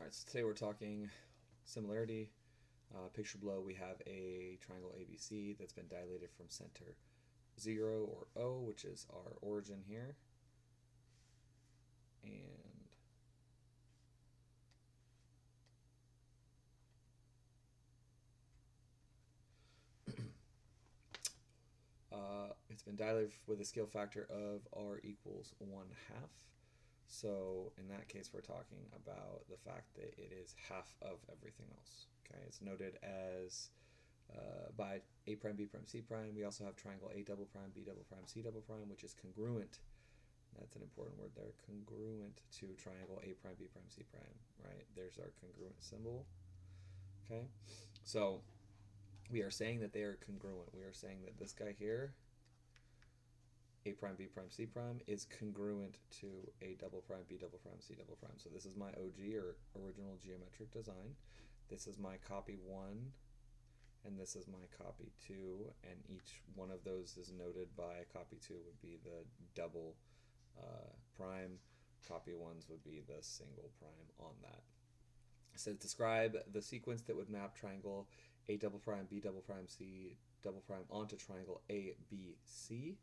All right, so today we're talking similarity. Picture below, we have a triangle ABC that's been dilated from center 0 or O, which is our origin here. And it's been dilated with a scale factor of R equals 1/2. So in that case, we're talking about the fact that it is half of everything else. Okay, it's noted as by A prime, B prime, C prime. We also have triangle A double prime, B double prime, C double prime, which is congruent. That's an important word there. Congruent to triangle A prime, B prime, C prime. Right? There's our congruent symbol. Okay, so we are saying that they are congruent. We are saying that this guy here, A prime, B prime, C prime, is congruent to A double prime, B double prime, C double prime. So this is my OG, or original geometric design. This is my copy 1, and this is my copy 2, and each one of those is noted by copy 2 would be the double prime. Copy 1s would be the single prime on that. It says describe the sequence that would map triangle A double prime, B double prime, C double prime onto triangle A, B, C.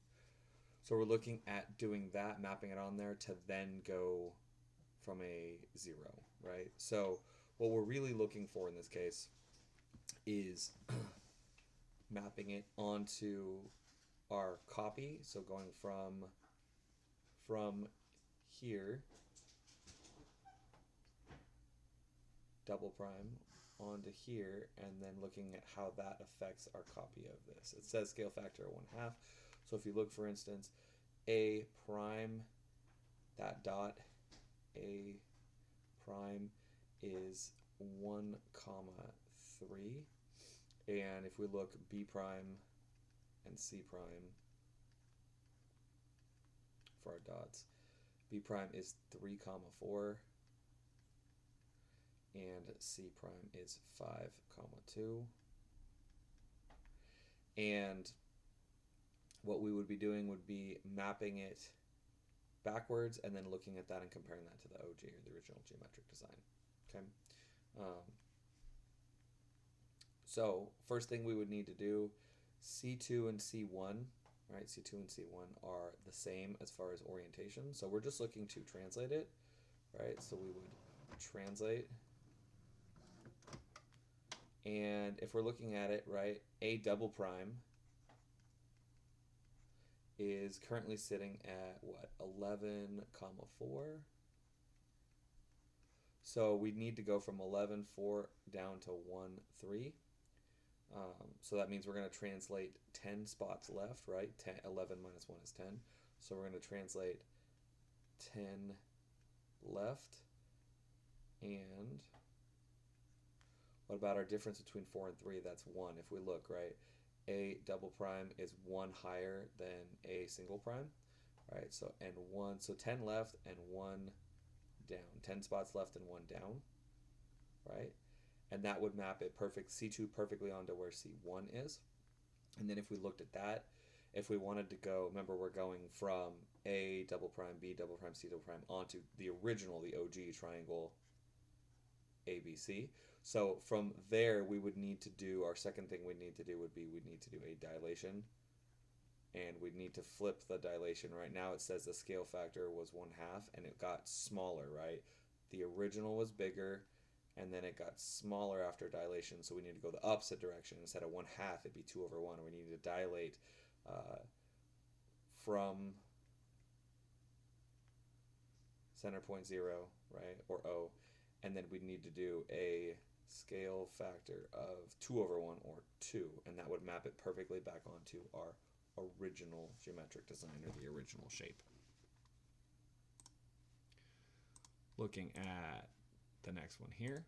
So we're looking at doing that, mapping it on there to then go from a 0, right? So what we're really looking for in this case is mapping it onto our copy. So going from here, double prime, onto here, and then looking at how that affects our copy of this. It says scale factor of 1/2. So if you look, for instance, A prime, that dot, A prime is 1,3. And if we look, B prime and C prime for our dots, B prime is 3,4, and C prime is 5,2. And what we would be doing would be mapping it backwards and then looking at that and comparing that to the OG, or the original geometric design. Okay. So first thing we would need to do, C2 and C1, right? C2 and C1 are the same as far as orientation. So we're just looking to translate it, right? So we would translate. And if we're looking at it, right, A double prime is currently sitting at what, 11,4. So we need to go from 11,4 down to 1,3. So that means we're going to translate 10 spots left, right? 11 minus 1 is 10. So we're going to translate 10 left. And what about our difference between 4 and 3? That's 1. If we look, right, A double prime is 1 higher than A single prime, right? So, and 1, so 10 left and 1 down. 10 spots left and 1 down, right? And that would map it perfect, C2 perfectly onto where C1 is. And then if we looked at that, if we wanted to go, remember we're going from A double prime, B double prime, C double prime onto the original, the OG triangle ABC. So from there, we would need to do, our second thing we'd need to do would be we'd need to do a dilation. And we'd need to flip the dilation. Right now it says the scale factor was 1/2 and it got smaller, right? The original was bigger and then it got smaller after dilation, so we need to go the opposite direction. Instead of 1/2, it'd be 2/1. We need to dilate from center point 0, right, or O, and then we'd need to do a scale factor of 2/1, or 2, and that would map it perfectly back onto our original geometric design, or the original shape. Looking at the next one here,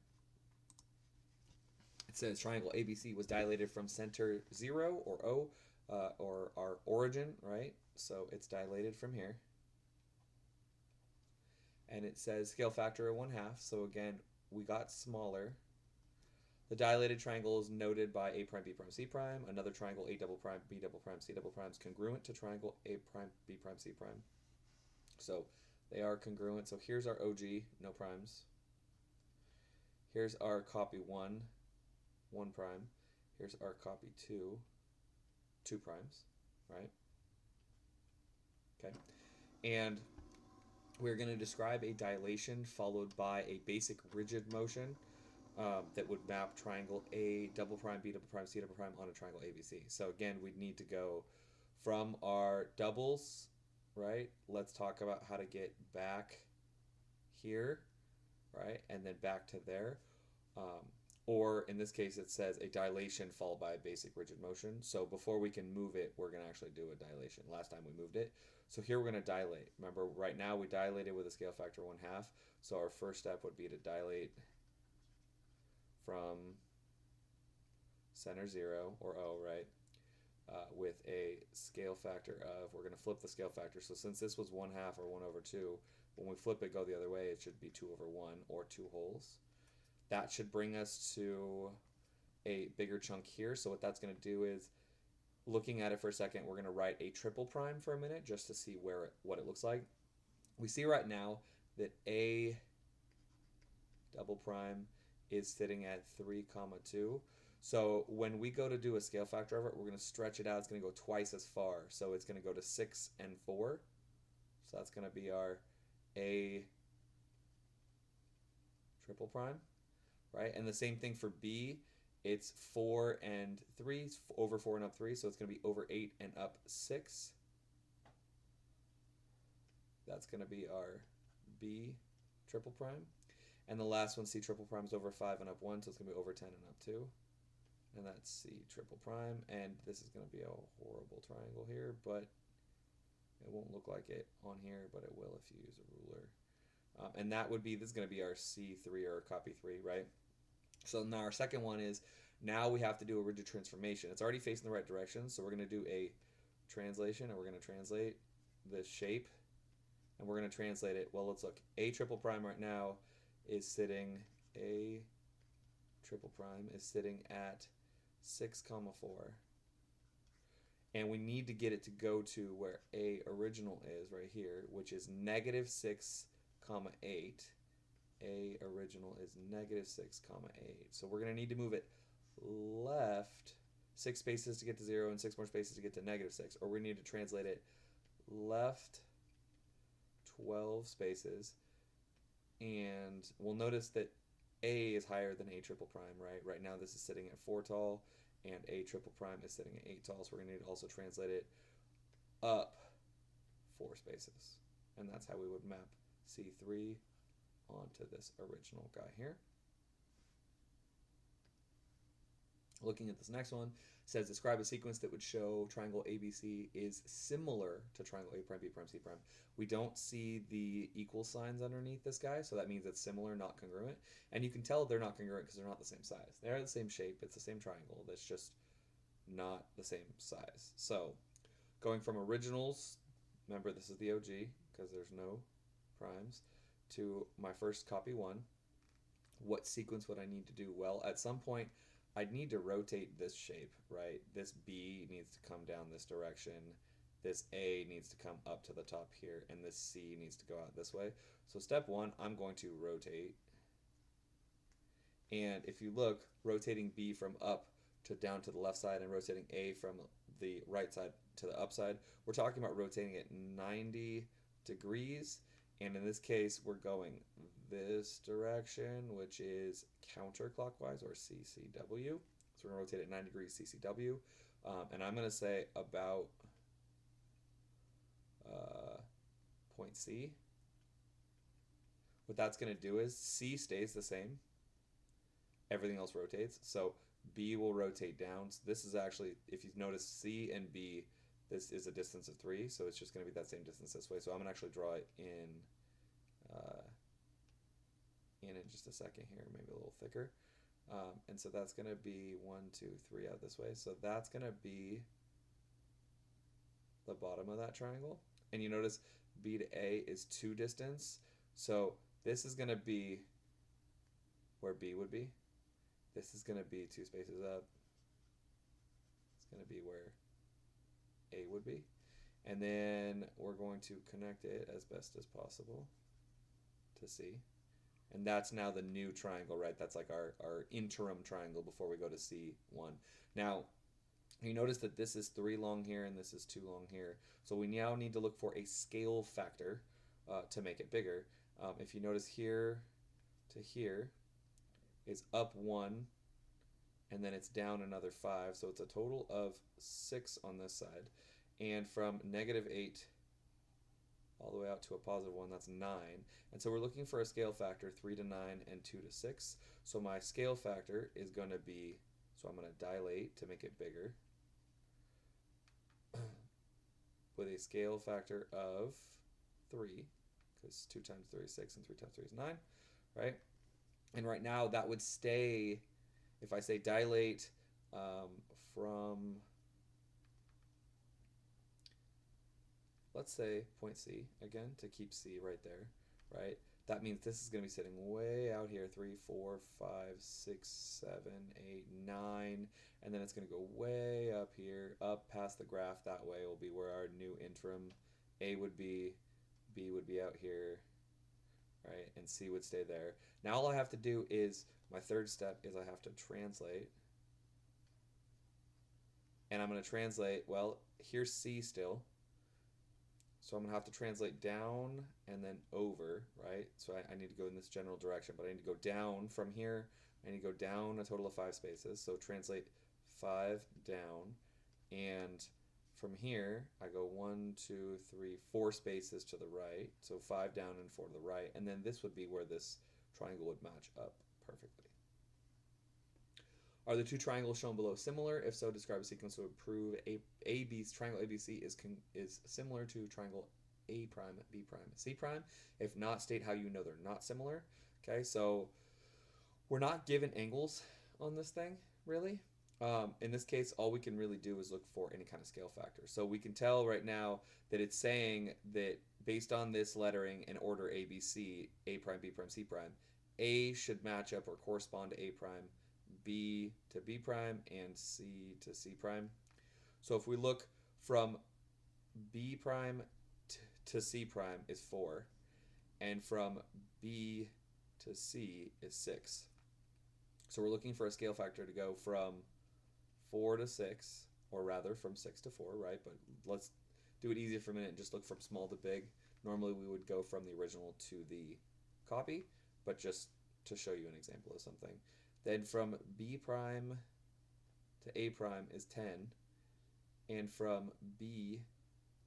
it says triangle ABC was dilated from center 0, or O, or our origin, right? So it's dilated from here. And it says scale factor of 1/2. So again, we got smaller. The dilated triangle is noted by A prime, B prime, C prime. Another triangle, A double prime, B double prime, C double prime, is congruent to triangle A prime, B prime, C prime. So they are congruent. So here's our OG, no primes. Here's our copy 1, 1 prime. Here's our copy 2, 2 primes, right? Okay. And we're going to describe a dilation followed by a basic rigid motion that would map triangle A double prime, B double prime, C double prime on a triangle ABC. So again, we'd need to go from our doubles, right? Let's talk about how to get back here, right? And then back to there. Or in this case, it says a dilation followed by a basic rigid motion. So before we can move it, we're going to actually do a dilation. Last time we moved it. So here we're going to dilate. Remember, right now we dilated with a scale factor 1/2. So our first step would be to dilate from center 0, or O, right? With a scale factor of, we're going to flip the scale factor. So since this was 1/2 or 1/2, when we flip it, go the other way, it should be 2/1 or 2 wholes. That should bring us to a bigger chunk here. So what that's going to do is, looking at it for a second, we're going to write a triple prime for a minute just to see what it looks like. We see right now that A double prime is sitting at 3, 2. So when we go to do a scale factor of it, we're going to stretch it out. It's going to go twice as far. So it's going to go to 6 and 4. So that's going to be our A triple prime, right? And the same thing for B. It's 4 and 3, over 4 and up 3. So it's going to be over 8 and up 6. That's going to be our B triple prime. And the last one, C triple prime, is over 5 and up 1, so it's going to be over 10 and up 2. And that's C triple prime. And this is going to be a horrible triangle here, but it won't look like it on here, but it will if you use a ruler. And that would be, this is going to be our C3 or copy 3, right? So now our second one is, now we have to do a rigid transformation. It's already facing the right direction, so we're going to do a translation, and we're going to translate this shape, and we're going to translate it. Well, let's look. A triple prime right now is sitting, A triple prime is sitting at 6, 4. And we need to get it to go to where A original is right here, which is -6, 8. A original is -6, 8. So we're going to need to move it left 6 spaces to get to 0 and 6 more spaces to get to -6. Or we need to translate it left 12 spaces. And we'll notice that A is higher than A triple prime, right? Right now this is sitting at 4 tall, and A triple prime is sitting at 8 tall. So we're going to need to also translate it up 4 spaces. And that's how we would map C3 onto this original guy here. Looking at this next one, says describe a sequence that would show triangle ABC is similar to triangle A prime, B prime, C prime. We don't see the equal signs underneath this guy, so that means it's similar, not congruent. And you can tell they're not congruent because they're not the same size. They're the same shape, it's the same triangle, that's just not the same size. So going from originals, remember this is the OG because there's no primes, to my first copy 1, what sequence would I need to do? Well, at some point, I'd need to rotate this shape, right? This B needs to come down this direction, this A needs to come up to the top here, and this C needs to go out this way. So step 1, I'm going to rotate. And if you look, rotating B from up to down to the left side and rotating A from the right side to the upside, we're talking about rotating it 90 degrees. And in this case, we're going this direction, which is counterclockwise, or CCW. So we're going to rotate it 90 degrees CCW. And I'm going to say about point C. What that's going to do is C stays the same. Everything else rotates. So B will rotate down. So this is actually, if you notice, C and B, this is a distance of 3. So it's just going to be that same distance this way. So I'm going to actually draw it in just a second here, maybe a little thicker. And so that's going to be 1, 2, 3 out this way. So that's going to be the bottom of that triangle. And you notice B to A is 2 distance. So this is going to be where B would be. This is going to be 2 spaces up. It's going to be where A would be. And then we're going to connect it as best as possible to C. And that's now the new triangle, right? That's like our interim triangle before we go to C1. Now, you notice that this is 3 long here and this is 2 long here. So we now need to look for a scale factor to make it bigger. If you notice here to here is up 1 and then it's down another 5. So it's a total of 6 on this side. And from -8 all the way out to a +1, that's 9. And so we're looking for a scale factor 3 to 9 and 2 to 6. So my scale factor is going to be, so I'm going to dilate to make it bigger, with a scale factor of 3, because 2 times 3 is 6 and 3 times 3 is 9, right? And right now that would stay, if I say dilate from, let's say point C again to keep C right there, right? That means this is going to be sitting way out here, 3, 4, 5, 6, 7, 8, 9, and then it's going to go way up here, up past the graph. That way will be where our new interim A would be, B would be out here, right? And C would stay there. Now all I have to do is, my third step is I have to translate. And I'm going to translate, well, here's C still. So I'm going to have to translate down and then over, right? So I need to go in this general direction, but I need to go down from here. I need to go down a total of 5 spaces. So translate 5 down. And from here, I go 1, 2, 3, 4 spaces to the right. So 5 down and 4 to the right. And then this would be where this triangle would match up perfectly. Are the two triangles shown below similar? If so, describe a sequence to prove triangle ABC is similar to triangle A prime, B prime, C prime. If not, state how you know they're not similar. Okay, so we're not given angles on this thing, really. In this case, all we can really do is look for any kind of scale factor. So we can tell right now that it's saying that based on this lettering in order ABC, A prime, B prime, C prime, A should match up or correspond to A prime, B to B prime, and C to C prime. So if we look from B prime to C prime is 4, and from B to C is 6. So we're looking for a scale factor to go from 4 to 6, or rather from 6 to 4, right? But let's do it easier for a minute and just look from small to big. Normally we would go from the original to the copy, but just to show you an example of something. Then from B prime to A prime is 10, and from B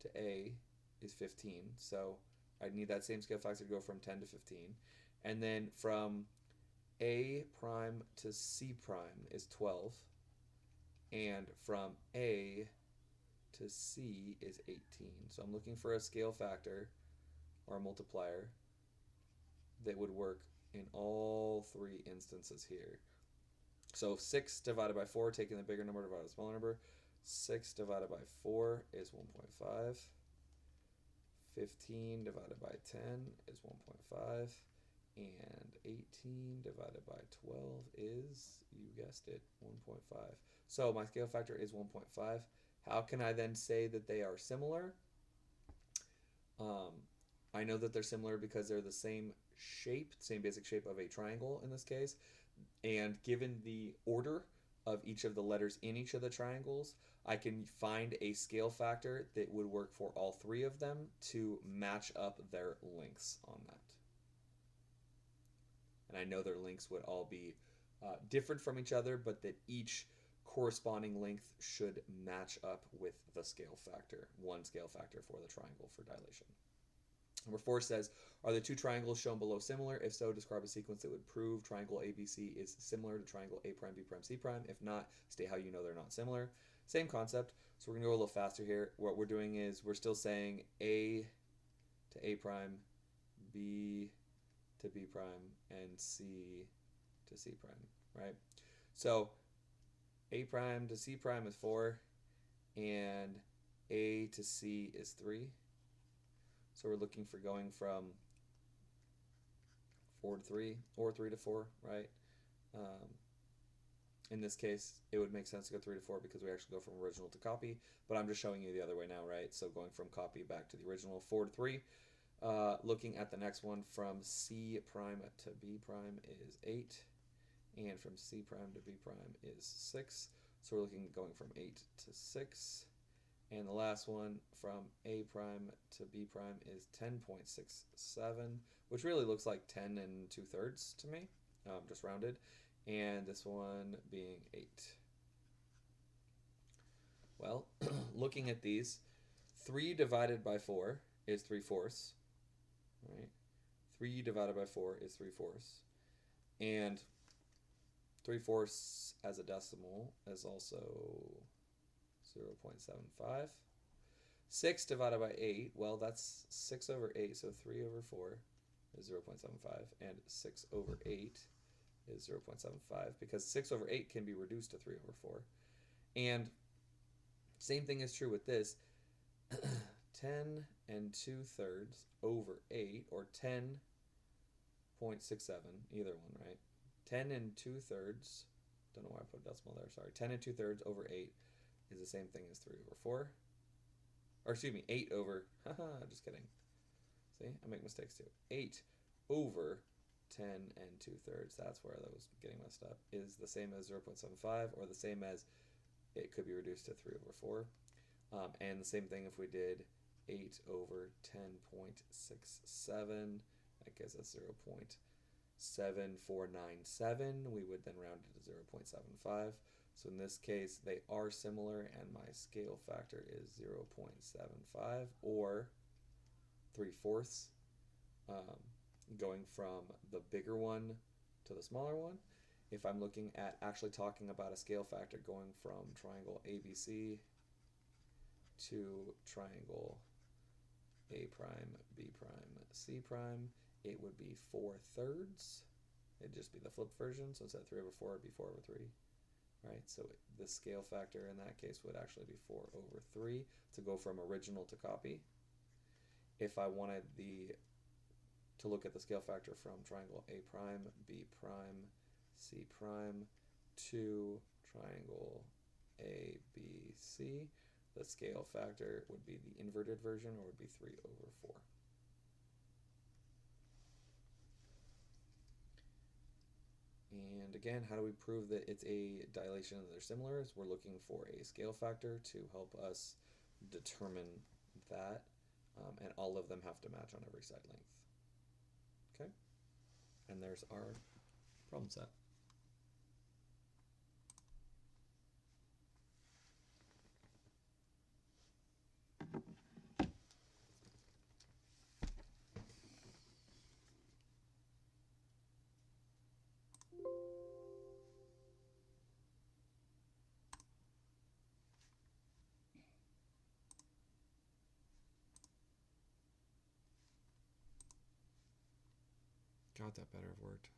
to A is 15. So I need that same scale factor to go from 10 to 15. And then from A prime to C prime is 12, and from A to C is 18. So I'm looking for a scale factor or a multiplier that would work in all 3 instances here. So 6 divided by 4, taking the bigger number divided by the smaller number, 6 divided by 4 is 1.5. 15 divided by 10 is 1.5. And 18 divided by 12 is, you guessed it, 1.5. So my scale factor is 1.5. How can I then say that they are similar? I know that they're similar because they're the same shape, same basic shape of a triangle in this case. And given the order of each of the letters in each of the triangles, I can find a scale factor that would work for all 3 of them to match up their lengths on that. And I know their lengths would all be different from each other, but that each corresponding length should match up with the scale factor, one scale factor for the triangle for dilation. Number 4 says, are the two triangles shown below similar? If so, describe a sequence that would prove triangle ABC is similar to triangle A prime, B prime, C prime. If not, state how you know they're not similar. Same concept. So we're going to go a little faster here. What we're doing is we're still saying A to A prime, B to B prime, and C to C prime, right? So A prime to C prime is 4, and A to C is 3. So we're looking for going from 4 to 3 or 3 to 4, right? In this case, it would make sense to go 3 to 4 because we actually go from original to copy, but I'm just showing you the other way now, right? So going from copy back to the original, 4 to 3. Looking at the next one, from C prime to B prime is 8, and from C prime to B prime is 6. So we're looking going from 8 to 6. And the last one, from A prime to B prime, is 10.67, which really looks like 10 and 2/3 to me, just rounded. And this one being 8. Well, looking at these, 3 divided by 4 is 3/4, right? 3 divided by 4 is 3/4. And 3/4 as a decimal is also 0.75. 6 divided by 8, well, that's 6 over 8, so 3 over 4 is 0.75, and 6 over 8 is 0.75, because 6 over 8 can be reduced to 3 over 4. And same thing is true with this. 10 and 2/3 over 8, or 10.67, either one, right? 10 and 2/3, don't know why I put a decimal there, sorry. 10 and 2/3 over 8 is the same thing as 3 over 4. Or excuse me, 8 over, just kidding. See, I make mistakes too. 8 over 10 and 2/3, that's where that was getting messed up, is the same as 0.75, or the same as, it could be reduced to 3 over 4. And the same thing if we did 8 over 10.67, that gives us 0.7497. We would then round it to 0.75. So in this case, they are similar, and my scale factor is 0.75, or 3/4, going from the bigger one to the smaller one. If I'm looking at actually talking about a scale factor going from triangle ABC to triangle A prime, B prime, C prime, it would be 4/3. It'd just be the flipped version, so instead of 3 over 4, it'd be 4 over 3. Right, so the scale factor in that case would actually be 4 over 3 to go from original to copy. If I wanted to look at the scale factor from triangle A prime, B prime, C prime to triangle ABC, the scale factor would be the inverted version, or would be 3 over 4. And again, how do we prove that it's a dilation and they're similar? Is we're looking for a scale factor to help us determine that, and all of them have to match on every side length. Okay, and there's our problem set. God, that better have worked.